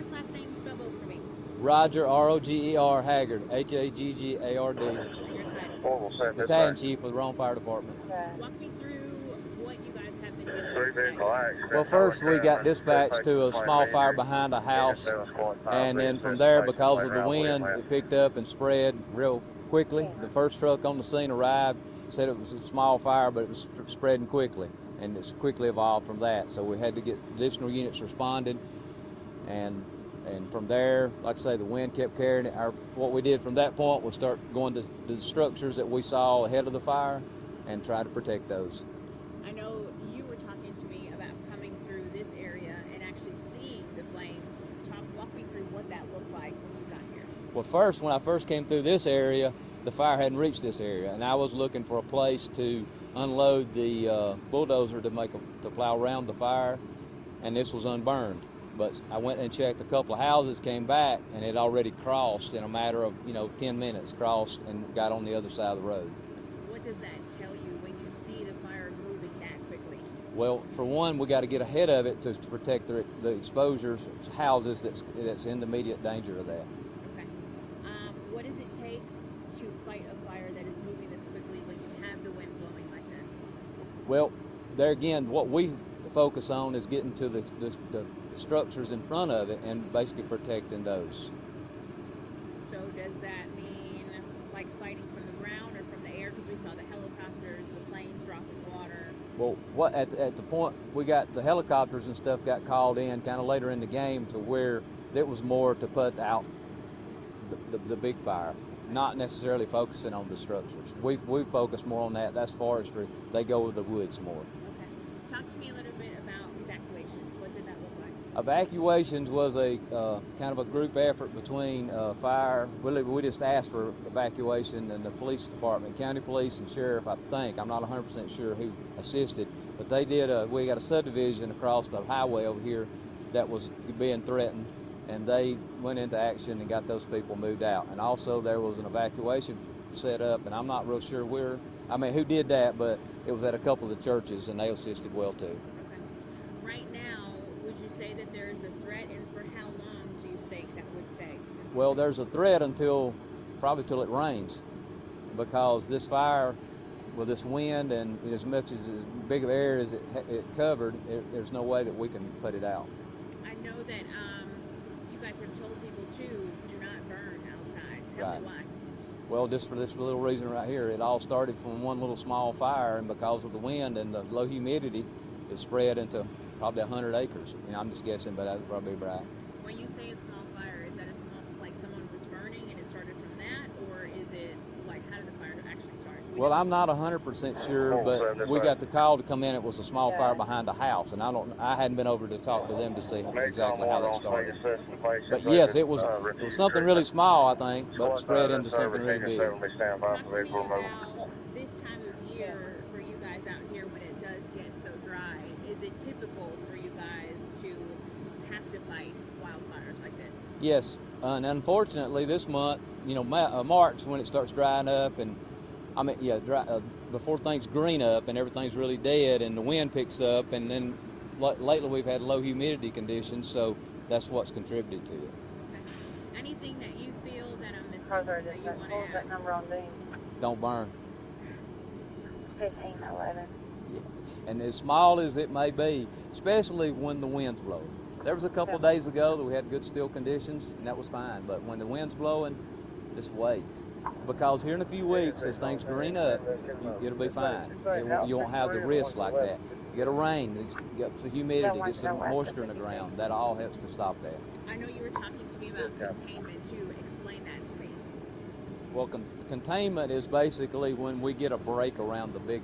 first, last name, spell both for me. Roger, R-O-G-E-R, Haggard, H-A-G-G-A-R-D. Your title. Battalion Chief with the Rome-Fire Department. Walk me through what you guys have been doing today. Well, first we got dispatched to a small fire behind a house, and then from there, because of the wind, it picked up and spread real quickly. The first truck on the scene arrived, said it was a small fire, but it was spreading quickly, and it's quickly evolved from that. So we had to get additional units responded, and from there, like I say, the wind kept carrying it. What we did from that point was start going to the structures that we saw ahead of the fire and try to protect those. I know you were talking to me about coming through this area and actually seeing the flames. Walk me through what that looked like when you got here. Well, first, when I first came through this area, the fire hadn't reached this area, and I was looking for a place to unload the bulldozer to plow around the fire, and this was unburned. But I went and checked a couple of houses, came back, and it already crossed in a matter of 10 minutes, crossed and got on the other side of the road. What does that tell you when you see the fire moving that quickly? Well, for one, we got to get ahead of it to protect the exposures, houses that's in immediate danger of that. Okay. What does it take to fight a fire that is moving this quickly when you have the wind blowing like this? Well, there again, what we focus on is getting to the structures in front of it and basically protecting those. So does that mean like fighting from the ground or from the air? Because we saw the helicopters, the planes dropping water. Well, at the point we got the helicopters and stuff got called in kind of later in the game to where it was more to put out the big fire, not necessarily focusing on the structures. We focus more on that. That's forestry. They go with the woods more. Okay. Talk to me a little bit about evacuations. What did that look like? Evacuations was a kind of a group effort between fire. We just asked for evacuation, and the police department, county police and sheriff, I think. I'm not 100% sure who assisted, but they did. We got a subdivision across the highway over here that was being threatened, and they went into action and got those people moved out. And also there was an evacuation set up, and I'm not real sure who did that, but it was at a couple of the churches, and they assisted well too. Okay. Right now, would you say that there is a threat, and for how long do you think that would stay? Well, there's a threat probably till it rains, because this fire, with this wind and as much as big of area as it covered, there's no way that we can put it out. I know that you guys have told people to do not burn outside. Tell me why. Well, just for this little reason right here. It all started from one little small fire, and because of the wind and the low humidity, it spread into probably 100 acres. I'm just guessing, but that would probably be right. When you say a small fire, is that a small, like someone was burning and it started from that, or is it like, how did the fire actually start? Well, I'm not 100% sure, but we got the call to come in. It was a small fire behind a house, and I hadn't been over to talk to them to see exactly how that started. But yes, it was something really small, I think, but spread into something really big. Talk to me about this time of year for you guys out here when it does get so dry. Is it typical for you guys to have to fight wildfires like this? Yes, and unfortunately, this month, March, when it starts drying up, and before things green up and everything's really dead and the wind picks up, and then lately we've had low humidity conditions, so that's what's contributed to it. Okay. Anything that you feel that I'm missing that you want to add? Number on Dean. Don't burn. 1511. Yes, and as small as it may be, especially when the wind's blowing. There was a couple of days ago that we had good still conditions, and that was fine, but when the wind's blowing, just wait. Because here in a few weeks, as things green up, it'll be fine. You won't have the risk like that. You get a rain, you get some humidity, get some moisture in the ground. That all helps to stop that. I know you were talking to me about containment too. Explain that to me. Well, containment is basically when we get a break around the big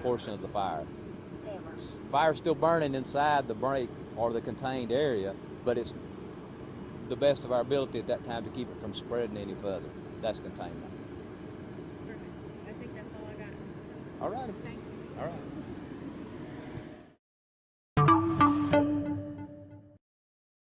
portion of the fire. Fire's still burning inside the break or the contained area, but it's the best of our ability at that time to keep it from spreading any further. That's containment. Perfect. I think that's all I got. All righty. Thanks. All right.